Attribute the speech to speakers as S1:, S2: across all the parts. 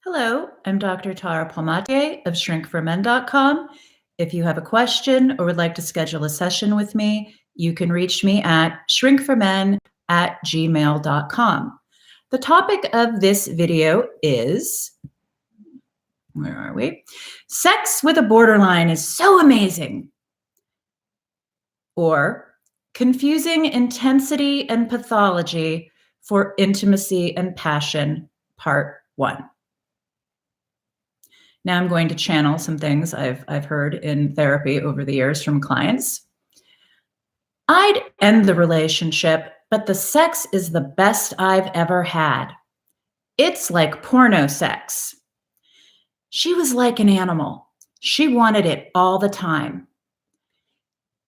S1: Hello, I'm Dr. Tara Palmatier of shrinkformen.com. If you have a question or would like to schedule a session with me, you can reach me at shrinkformen@gmail.com. The topic of this video is, where are we? Sex with a borderline is so amazing. Or confusing intensity and pathology for intimacy and passion, part 1. Now I'm going to channel some things I've heard in therapy over the years from clients. I'd end the relationship, but the sex is the best I've ever had. It's like porno sex. She was like an animal. She wanted it all the time.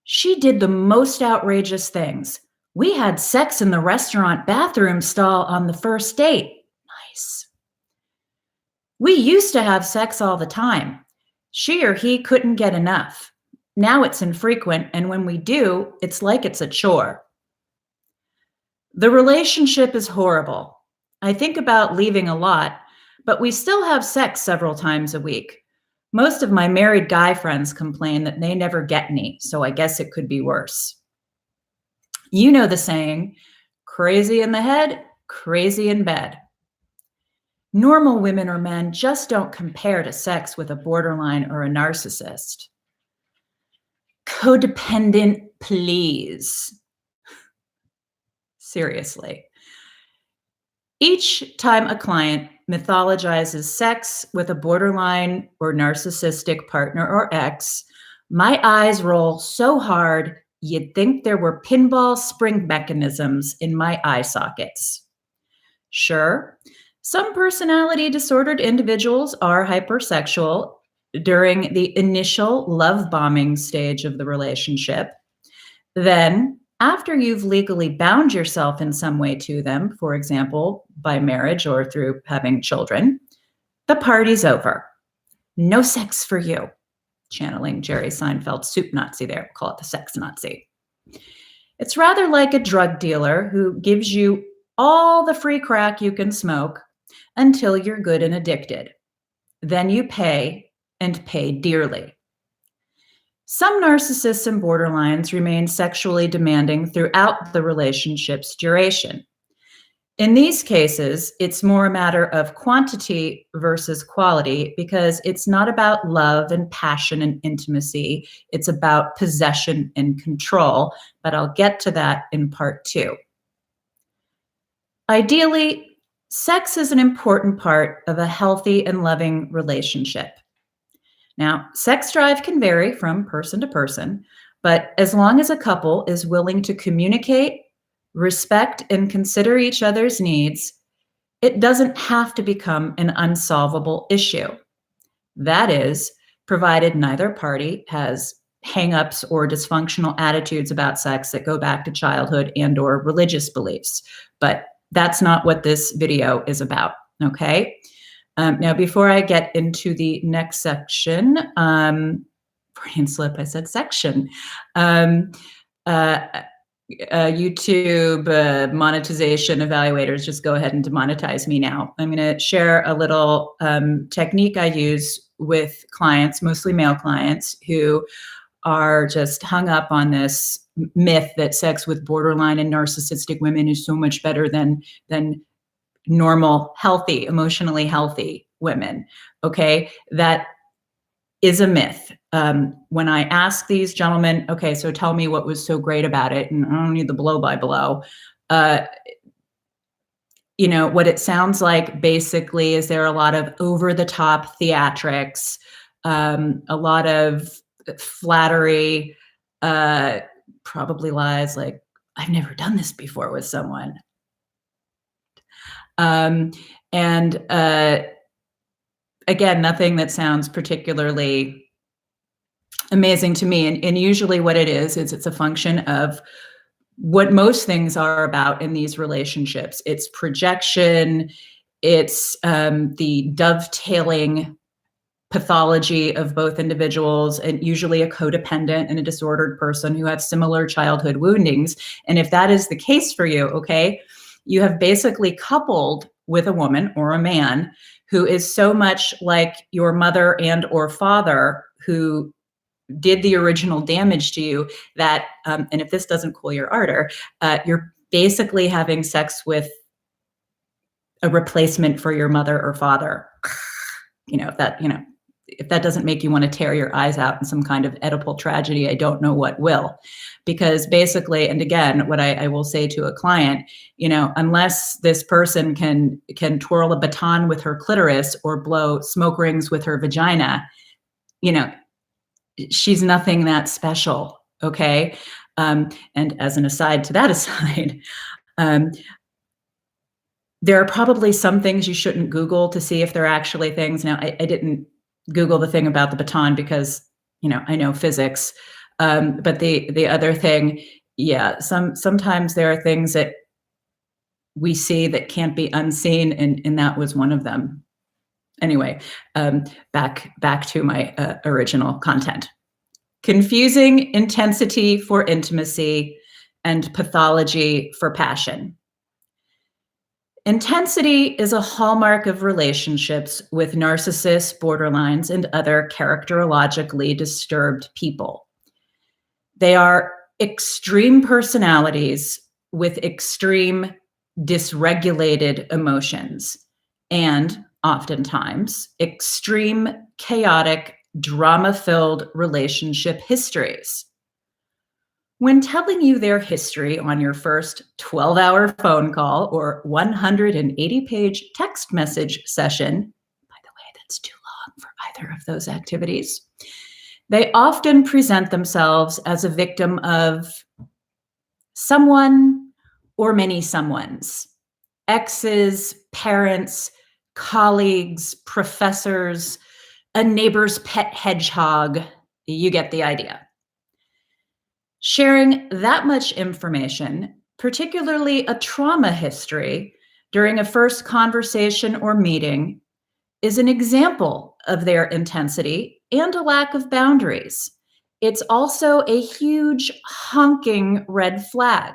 S1: She did the most outrageous things. We had sex in the restaurant bathroom stall on the first date. Nice. We used to have sex all the time. She or he couldn't get enough. Now it's infrequent, and when we do, it's like it's a chore. The relationship is horrible. I think about leaving a lot, but we still have sex several times a week. Most of my married guy friends complain that they never get any, so I guess it could be worse. You know the saying, crazy in the head, crazy in bed. Normal women or men just don't compare to sex with a borderline or a narcissist. Codependent, please. Seriously. Each time a client mythologizes sex with a borderline or narcissistic partner or ex, my eyes roll so hard you'd think there were pinball spring mechanisms in my eye sockets. Sure, some personality disordered individuals are hypersexual during the initial love bombing stage of the relationship. Then, after you've legally bound yourself in some way to them, for example, by marriage or through having children, the party's over. No sex for you. Channeling Jerry Seinfeld's soup Nazi there, we'll call it the sex Nazi. It's rather like a drug dealer who gives you all the free crack you can smoke until you're good and addicted. Then you pay, and pay dearly. Some narcissists and borderlines remain sexually demanding throughout the relationship's duration. In these cases, it's more a matter of quantity versus quality because it's not about love and passion and intimacy. It's about possession and control, but I'll get to that in part 2. Ideally, sex is an important part of a healthy and loving relationship. Now, sex drive can vary from person to person, but as long as a couple is willing to communicate, respect, and consider each other's needs, it doesn't have to become an unsolvable issue. That is, provided neither party has hang-ups or dysfunctional attitudes about sex that go back to childhood and/or religious beliefs. But that's not what this video is about, okay? Now, before I get into the next section, brain slip, I said section. YouTube monetization evaluators, just go ahead and demonetize me now. I'm going to share a little technique I use with clients, mostly male clients, who are just hung up on this myth that sex with borderline and narcissistic women is so much better than normal, healthy, emotionally healthy women. Okay, that is a myth. When I ask these gentlemen, okay, so tell me what was so great about it, and I don't need the blow by blow. What it sounds like basically is there are a lot of over the top theatrics, a lot of flattery, probably lies like, I've never done this before with someone. Again, nothing that sounds particularly amazing to me. And usually what it is it's a function of what most things are about in these relationships. It's projection, it's the dovetailing pathology of both individuals, and usually a codependent and a disordered person who have similar childhood woundings. And if that is the case for you, okay, you have basically coupled with a woman or a man who is so much like your mother and or father who did the original damage to you that, and if this doesn't cool your ardor, you're basically having sex with a replacement for your mother or father. If that doesn't make you want to tear your eyes out in some kind of Oedipal tragedy, I don't know what will. Because basically, and again, what I will say to a client, unless this person can twirl a baton with her clitoris or blow smoke rings with her vagina, she's nothing that special. Okay. And as an aside to that aside, there are probably some things you shouldn't Google to see if they're actually things. Now, I didn't Google the thing about the baton because, I know physics. But the other thing, yeah, sometimes there are things that we see that can't be unseen, and that was one of them. Anyway, back to my original content. Confusing intensity for intimacy and pathology for passion. Intensity is a hallmark of relationships with narcissists, borderlines, and other characterologically disturbed people. They are extreme personalities with extreme dysregulated emotions and oftentimes extreme chaotic drama-filled relationship histories. When telling you their history on your first 12-hour phone call or 180-page text message session, by the way, that's too long for either of those activities, they often present themselves as a victim of someone or many someones, exes, parents, colleagues, professors, a neighbor's pet hedgehog. You get the idea. Sharing that much information, particularly a trauma history, during a first conversation or meeting, is an example of their intensity and a lack of boundaries. It's also a huge honking red flag.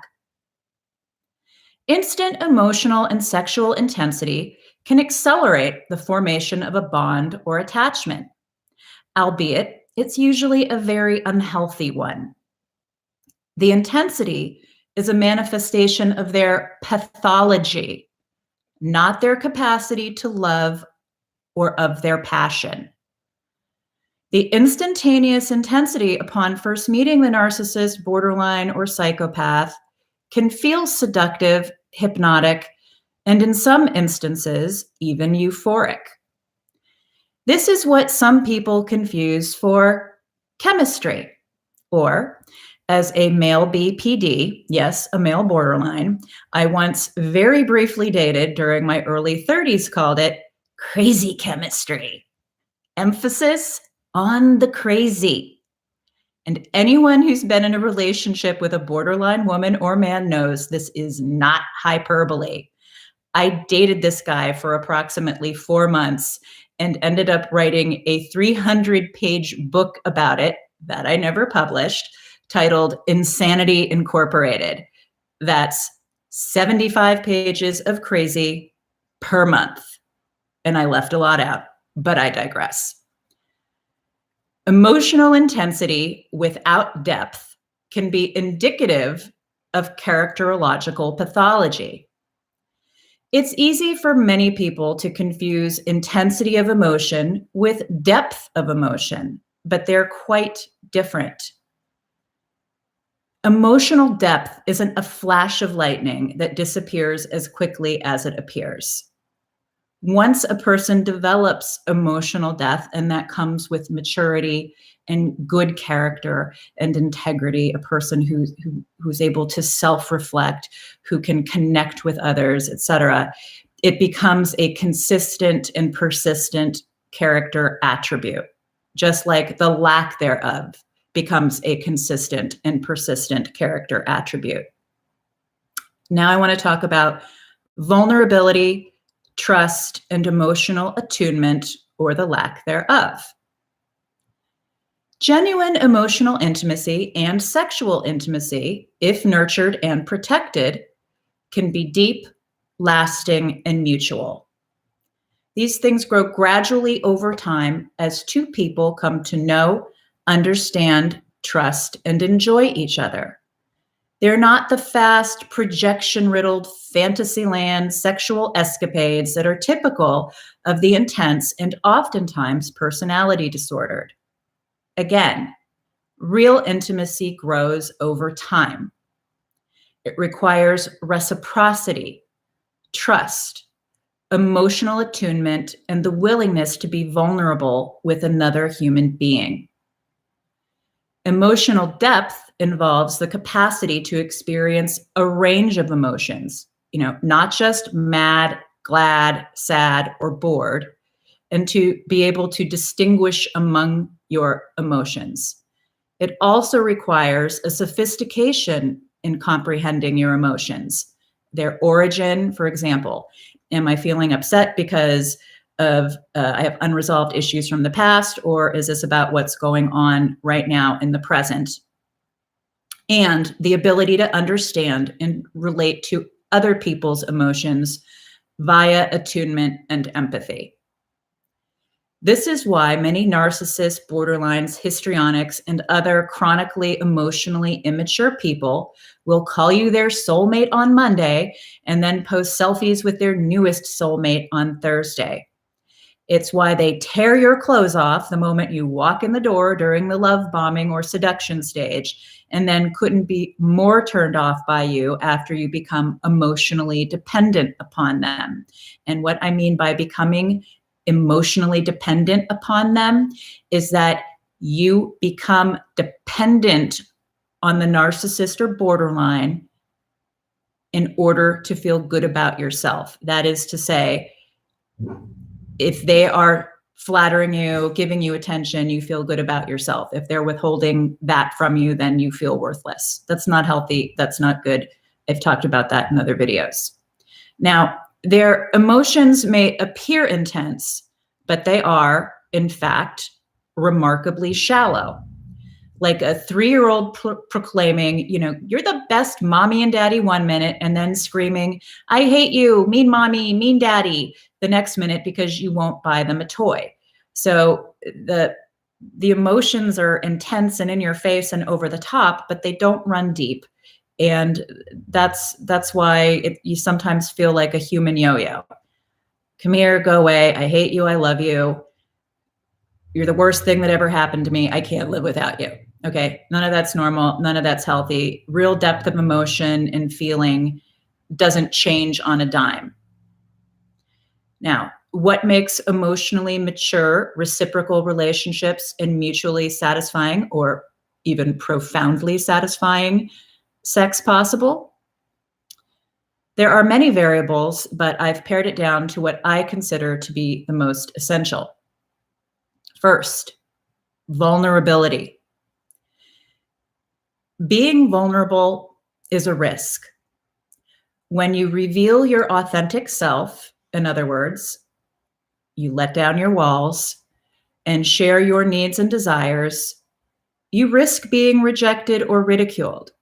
S1: Instant emotional and sexual intensity can accelerate the formation of a bond or attachment, albeit it's usually a very unhealthy one. The intensity is a manifestation of their pathology, not their capacity to love or of their passion. The instantaneous intensity upon first meeting the narcissist, borderline, or psychopath can feel seductive, hypnotic, and in some instances, even euphoric. This is what some people confuse for chemistry, or as a male BPD, yes, a male borderline, I once very briefly dated during my early 30s called it crazy chemistry. Emphasis on the crazy. And anyone who's been in a relationship with a borderline woman or man knows this is not hyperbole. I dated this guy for approximately 4 months and ended up writing a 300-page book about it that I never published, titled Insanity Incorporated. That's 75 pages of crazy per month. And I left a lot out, but I digress. Emotional intensity without depth can be indicative of characterological pathology. It's easy for many people to confuse intensity of emotion with depth of emotion, but they're quite different. Emotional depth isn't a flash of lightning that disappears as quickly as it appears. Once a person develops emotional depth, and that comes with maturity and good character and integrity, a person who's able to self-reflect, who can connect with others, etc., it becomes a consistent and persistent character attribute, just like the lack thereof becomes a consistent and persistent character attribute. Now I want to talk about vulnerability, trust, and emotional attunement, or the lack thereof. Genuine emotional intimacy and sexual intimacy, if nurtured and protected, can be deep, lasting, and mutual. These things grow gradually over time as two people come to know, understand, trust, and enjoy each other. They're not the fast, projection-riddled fantasyland sexual escapades that are typical of the intense and oftentimes personality disordered. Again, real intimacy grows over time. It requires reciprocity, trust, emotional attunement, and the willingness to be vulnerable with another human being. Emotional depth involves the capacity to experience a range of emotions, not just mad, glad, sad, or bored, and to be able to distinguish among your emotions. It also requires a sophistication in comprehending your emotions, their origin. For example, am I feeling upset because of I have unresolved issues from the past, or is this about what's going on right now in the present? And the ability to understand and relate to other people's emotions via attunement and empathy. This is why many narcissists, borderlines, histrionics, and other chronically emotionally immature people will call you their soulmate on Monday and then post selfies with their newest soulmate on Thursday. It's why they tear your clothes off the moment you walk in the door during the love bombing or seduction stage, and then couldn't be more turned off by you after you become emotionally dependent upon them. And what I mean by becoming emotionally dependent upon them is that you become dependent on the narcissist or borderline in order to feel good about yourself. That is to say, if they are flattering you, giving you attention, you feel good about yourself. If they're withholding that from you, then you feel worthless. That's not healthy. That's not good. I've talked about that in other videos. Now, their emotions may appear intense, but they are, in fact, remarkably shallow. Like a 3-year-old proclaiming, you're the best mommy and daddy one minute, and then screaming, I hate you, mean mommy, mean daddy, the next minute because you won't buy them a toy. So the emotions are intense and in your face and over the top, but they don't run deep. And that's why you sometimes feel like a human yo-yo. Come here, go away. I hate you. I love you. You're the worst thing that ever happened to me. I can't live without you. Okay. None of that's normal. None of that's healthy. Real depth of emotion and feeling doesn't change on a dime. Now, what makes emotionally mature, reciprocal relationships and mutually satisfying or even profoundly satisfying sex possible? There are many variables, but I've pared it down to what I consider to be the most essential. First, vulnerability. Being vulnerable is a risk. When you reveal your authentic self, in other words, you let down your walls and share your needs and desires, you risk being rejected or ridiculed.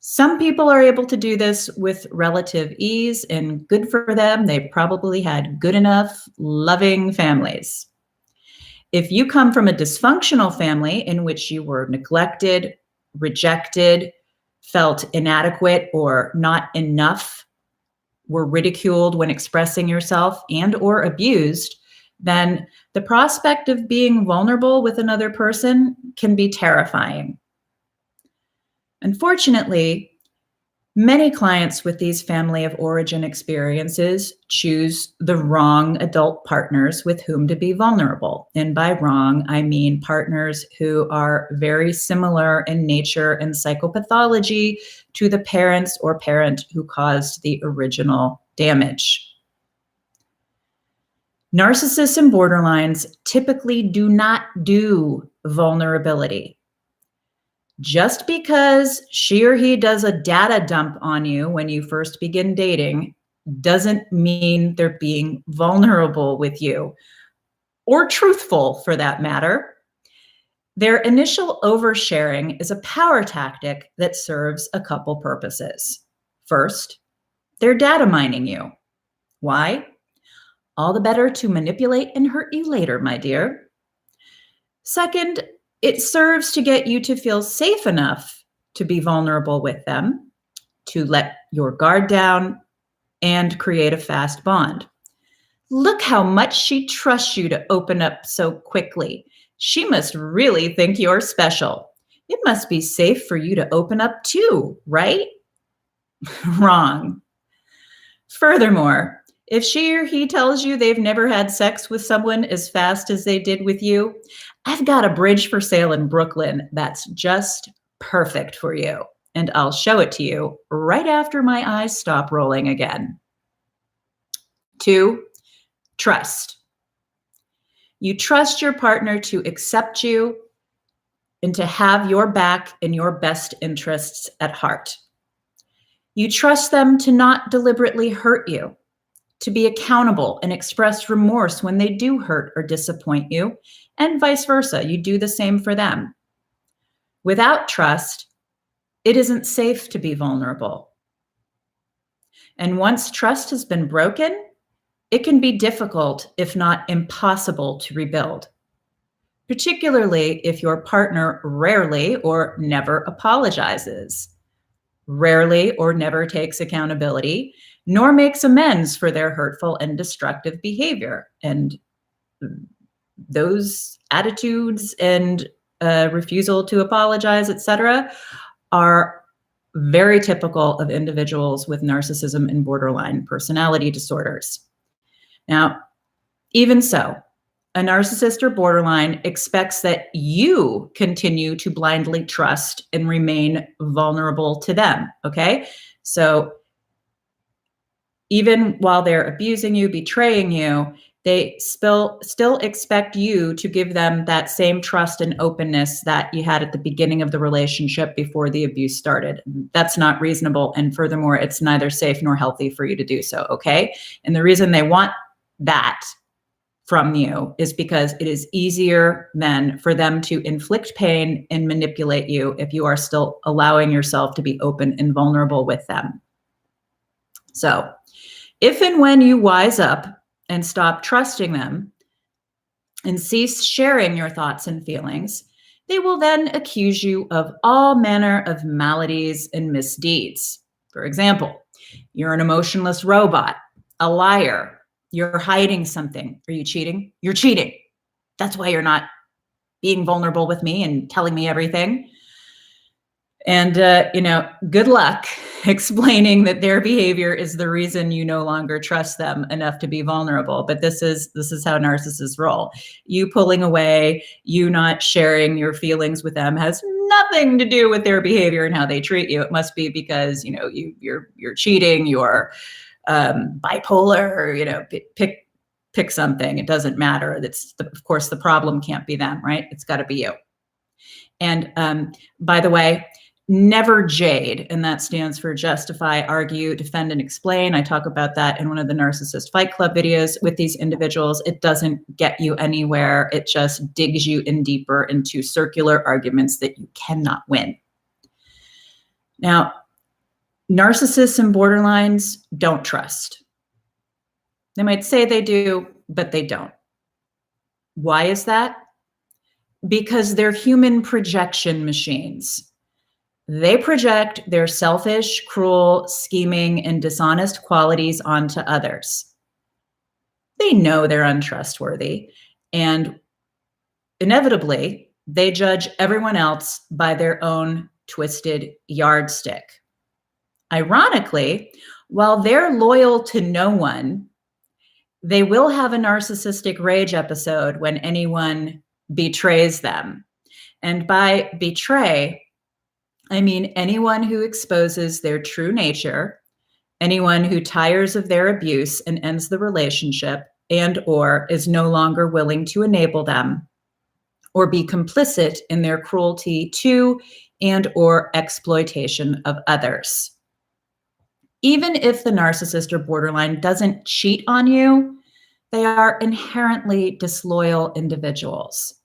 S1: Some people are able to do this with relative ease, and good for them. They probably had good enough, loving families. If you come from a dysfunctional family in which you were neglected, rejected, felt inadequate or not enough, were ridiculed when expressing yourself and or abused, then the prospect of being vulnerable with another person can be terrifying. Unfortunately, many clients with these family of origin experiences choose the wrong adult partners with whom to be vulnerable. And by wrong, I mean partners who are very similar in nature and psychopathology to the parents or parent who caused the original damage. Narcissists and borderlines typically do not do vulnerability. Just because she or he does a data dump on you when you first begin dating doesn't mean they're being vulnerable with you, or truthful for that matter. Their initial oversharing is a power tactic that serves a couple purposes. First, They're data mining you. Why? All the better to manipulate and hurt you later, my dear. Second, it serves to get you to feel safe enough to be vulnerable with them, to let your guard down, and create a fast bond. Look how much she trusts you to open up so quickly. She must really think you're special. It must be safe for you to open up too, right? Wrong. Furthermore, if she or he tells you they've never had sex with someone as fast as they did with you, I've got a bridge for sale in Brooklyn that's just perfect for you. And I'll show it to you right after my eyes stop rolling again. 2, trust. You trust your partner to accept you and to have your back and your best interests at heart. You trust them to not deliberately hurt you, to be accountable and express remorse when they do hurt or disappoint you, and vice versa. You do the same for them. Without trust, it isn't safe to be vulnerable. And once trust has been broken, it can be difficult, if not impossible, to rebuild, particularly if your partner rarely or never apologizes, rarely or never takes accountability, nor makes amends for their hurtful and destructive behavior. And those attitudes and refusal to apologize, etc., are very typical of individuals with narcissism and borderline personality disorders. Now, even so, a narcissist or borderline expects that you continue to blindly trust and remain vulnerable to them, okay? So even while they're abusing you, betraying you, they still expect you to give them that same trust and openness that you had at the beginning of the relationship before the abuse started. That's not reasonable. And furthermore, it's neither safe nor healthy for you to do so, okay? And the reason they want that from you is because it is easier then for them to inflict pain and manipulate you if you are still allowing yourself to be open and vulnerable with them. So if and when you wise up and stop trusting them and cease sharing your thoughts and feelings, they will then accuse you of all manner of maladies and misdeeds. For example, you're an emotionless robot, a liar, you're hiding something. Are you cheating? You're cheating. That's why you're not being vulnerable with me and telling me everything. And, good luck explaining that their behavior is the reason you no longer trust them enough to be vulnerable. But this is how narcissists roll. You pulling away, you not sharing your feelings with them has nothing to do with their behavior and how they treat you. It must be because, you're cheating, you're bipolar, or, pick something. It doesn't matter. Of course, the problem can't be them, right? It's got to be you. And by the way, never jade, and that stands for justify, argue, defend, and explain. I talk about that in one of the Narcissist Fight Club videos with these individuals. It doesn't get you anywhere. It just digs you in deeper into circular arguments that you cannot win. Now, narcissists and borderlines don't trust. They might say they do, but they don't. Why is that? Because they're human projection machines. They project their selfish, cruel, scheming, and dishonest qualities onto others. They know they're untrustworthy, and inevitably, they judge everyone else by their own twisted yardstick. Ironically, while they're loyal to no one, they will have a narcissistic rage episode when anyone betrays them. And by betray, I mean anyone who exposes their true nature, anyone who tires of their abuse and ends the relationship, and or is no longer willing to enable them or be complicit in their cruelty to and or exploitation of others. Even if the narcissist or borderline doesn't cheat on you, they are inherently disloyal individuals.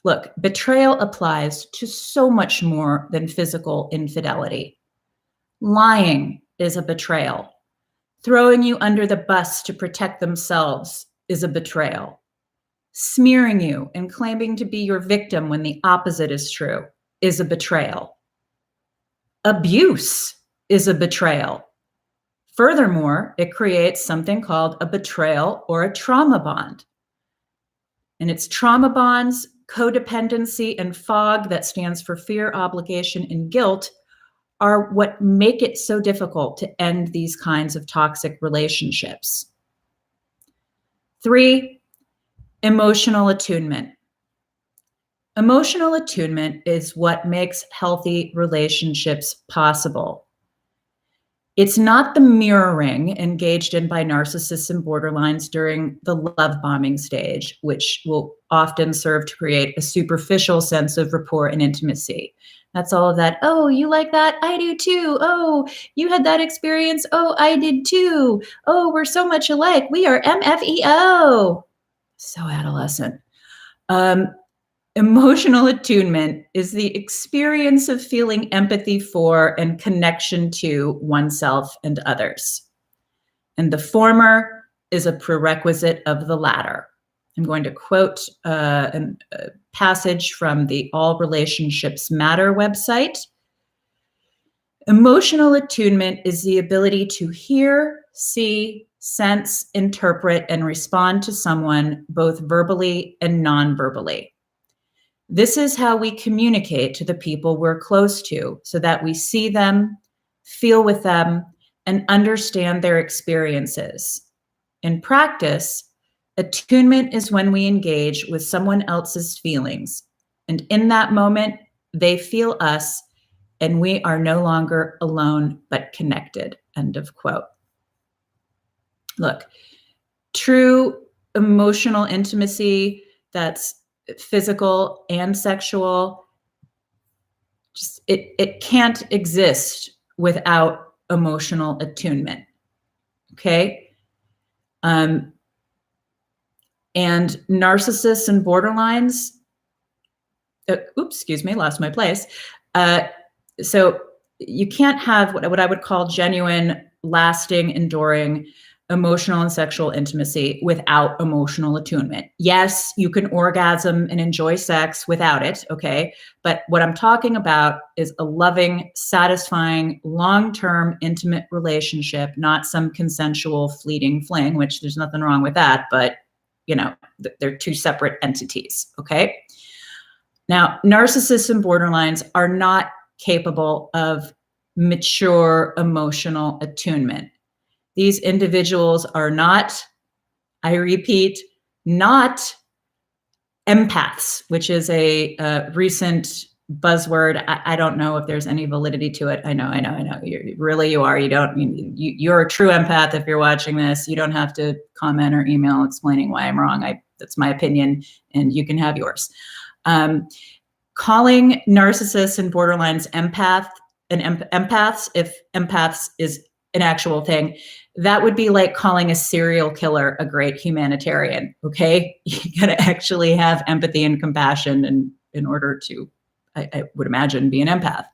S1: Look, betrayal applies to so much more than physical infidelity. Lying is a betrayal. Throwing you under the bus to protect themselves is a betrayal. Smearing you and claiming to be your victim when the opposite is true is a betrayal. Abuse is a betrayal. Furthermore, it creates something called a betrayal or a trauma bond. And it's trauma bonds, codependency, and FOG, that stands for fear, obligation, and guilt, are what make it so difficult to end these kinds of toxic relationships. 3, emotional attunement. Emotional attunement is what makes healthy relationships possible. It's not the mirroring engaged in by narcissists and borderlines during the love bombing stage, which will often serve to create a superficial sense of rapport and intimacy. That's all of that. Oh, you like that? I do too. Oh, you had that experience. Oh, I did too. Oh, we're so much alike. We are MFEO. So adolescent. Emotional attunement is the experience of feeling empathy for and connection to oneself and others. And the former is a prerequisite of the latter. I'm going to quote a passage from the All Relationships Matter website. Emotional attunement is the ability to hear, see, sense, interpret, and respond to someone both verbally and non-verbally. This is how we communicate to the people we're close to so that we see them, feel with them, and understand their experiences. In practice, attunement is when we engage with someone else's feelings, and in that moment, they feel us, and we are no longer alone but connected. End of quote. Look, true emotional intimacy that's physical and sexual, just it can't exist without emotional attunement. Okay. And narcissists and borderlines, excuse me, lost my place. So you can't have what I would call genuine, lasting, enduring emotional and sexual intimacy without emotional attunement. Yes, you can orgasm and enjoy sex without it, okay? But what I'm talking about is a loving, satisfying, long-term intimate relationship, not some consensual fleeting fling, which there's nothing wrong with that, but you know, they're two separate entities, okay? Now, narcissists and borderlines are not capable of mature emotional attunement. These individuals are not, I repeat, not empaths, which is a recent buzzword. I don't know if there's any validity to it. I know. You are. You're a true empath if you're watching this. You don't have to comment or email explaining why I'm wrong. That's my opinion, and you can have yours. Calling narcissists and borderlines empaths, if empaths is an actual thing, that would be like calling a serial killer a great humanitarian, okay? You gotta actually have empathy and compassion in order to, I would imagine, be an empath.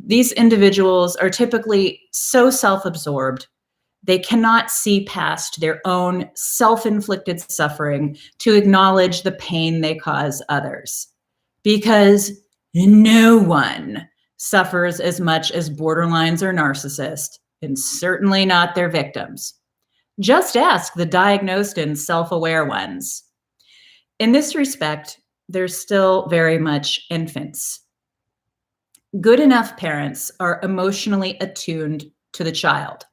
S1: These individuals are typically so self-absorbed, they cannot see past their own self-inflicted suffering to acknowledge the pain they cause others. Because no one suffers as much as borderlines or narcissists, and certainly not their victims. Just ask the diagnosed and self-aware ones. In this respect, they're still very much infants. Good enough parents are emotionally attuned to the child.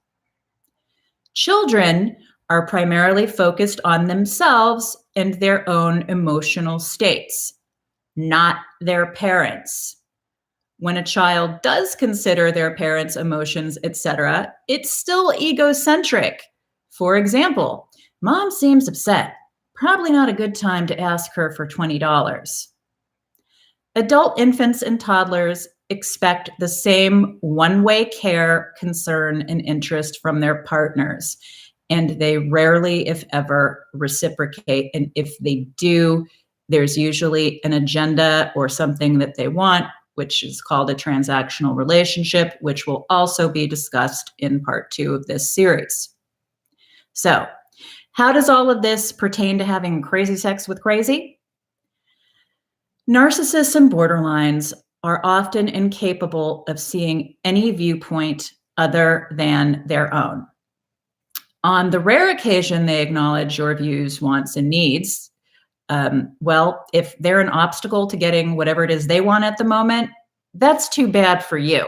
S1: Children are primarily focused on themselves and their own emotional states, not their parents. When a child does consider their parents' emotions, etc., it's still egocentric. For example, mom seems upset. Probably not a good time to ask her for $20. Adult infants and toddlers expect the same one-way care, concern, and interest from their partners, and they rarely, if ever, reciprocate. And if they do, there's usually an agenda or something that they want which is called a transactional relationship, which will also be discussed in part 2 of this series. So, how does all of this pertain to having crazy sex with crazy? Narcissists and borderlines are often incapable of seeing any viewpoint other than their own. On the rare occasion they acknowledge your views, wants, and needs, well, if they're an obstacle to getting whatever it is they want at the moment, that's too bad for you.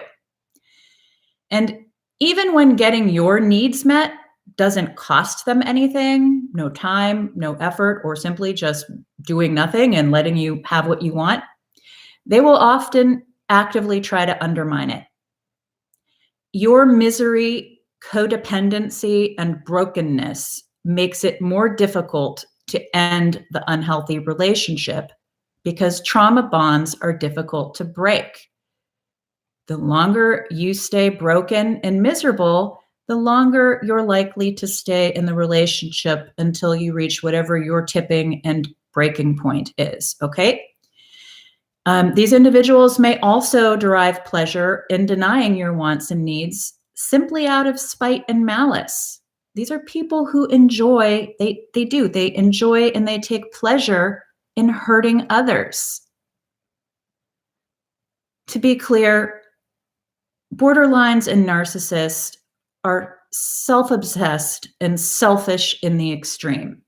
S1: And even when getting your needs met doesn't cost them anything, no time, no effort, or simply just doing nothing and letting you have what you want, they will often actively try to undermine it. Your misery, codependency, and brokenness makes it more difficult to end the unhealthy relationship because trauma bonds are difficult to break. The longer you stay broken and miserable, the longer you're likely to stay in the relationship until you reach whatever your tipping and breaking point is, okay? These individuals may also derive pleasure in denying your wants and needs simply out of spite and malice. These are people who enjoy, they enjoy and they take pleasure in hurting others. To be clear, borderlines and narcissists are self-obsessed and selfish in the extreme.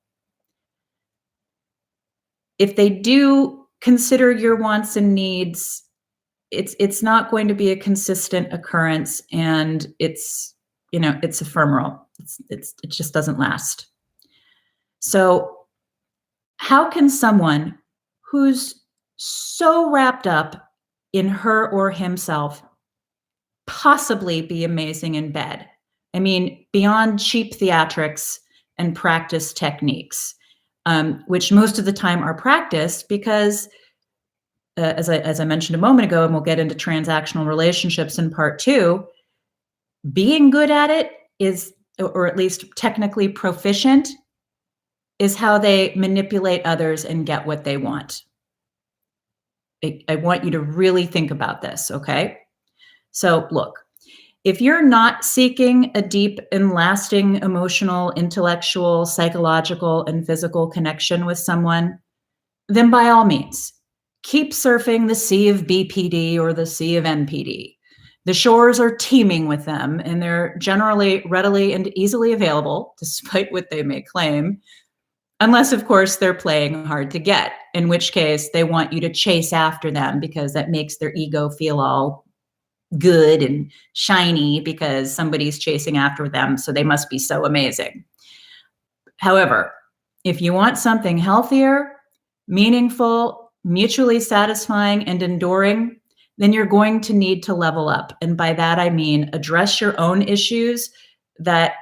S1: If they do consider your wants and needs, it's not going to be a consistent occurrence, and it's ephemeral. It just doesn't last. So how can someone who's so wrapped up in her or himself possibly be amazing in bed? I mean, beyond cheap theatrics and practice techniques, which most of the time are practiced because, as I mentioned a moment ago, and we'll get into transactional relationships in part 2, being good at it is, or at least technically proficient, is how they manipulate others and get what they want. I want you to really think about this, okay? So look, if you're not seeking a deep and lasting emotional, intellectual, psychological, and physical connection with someone, then by all means, keep surfing the sea of BPD or the sea of NPD. The shores are teeming with them, and they're generally readily and easily available, despite what they may claim, unless, of course, they're playing hard to get, in which case they want you to chase after them because that makes their ego feel all good and shiny because somebody's chasing after them, so they must be so amazing. However, if you want something healthier, meaningful, mutually satisfying, and enduring, then you're going to need to level up. And by that, I mean address your own issues that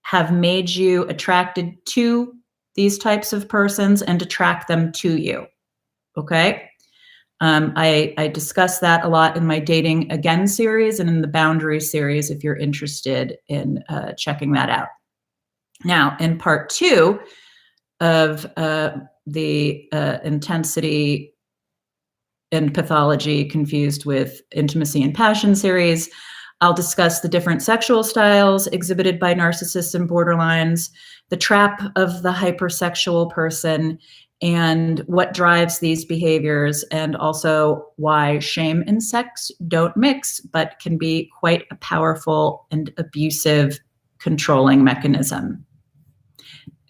S1: have made you attracted to these types of persons and attract them to you, okay? I discuss that a lot in my Dating Again series and in the Boundary series if you're interested in checking that out. Now, in part 2 of the Intensity and Pathology Confused with Intimacy and Passion series, I'll discuss the different sexual styles exhibited by narcissists and borderlines, the trap of the hypersexual person, and what drives these behaviors, and also why shame and sex don't mix, but can be quite a powerful and abusive controlling mechanism.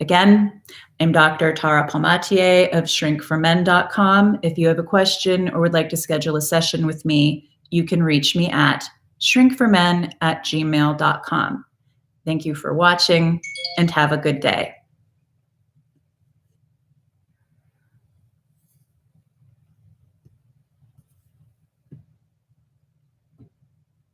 S1: Again, I'm Dr. Tara Palmatier of shrinkformen.com. If you have a question or would like to schedule a session with me, you can reach me at shrinkformen@gmail.com. Thank you for watching and have a good day.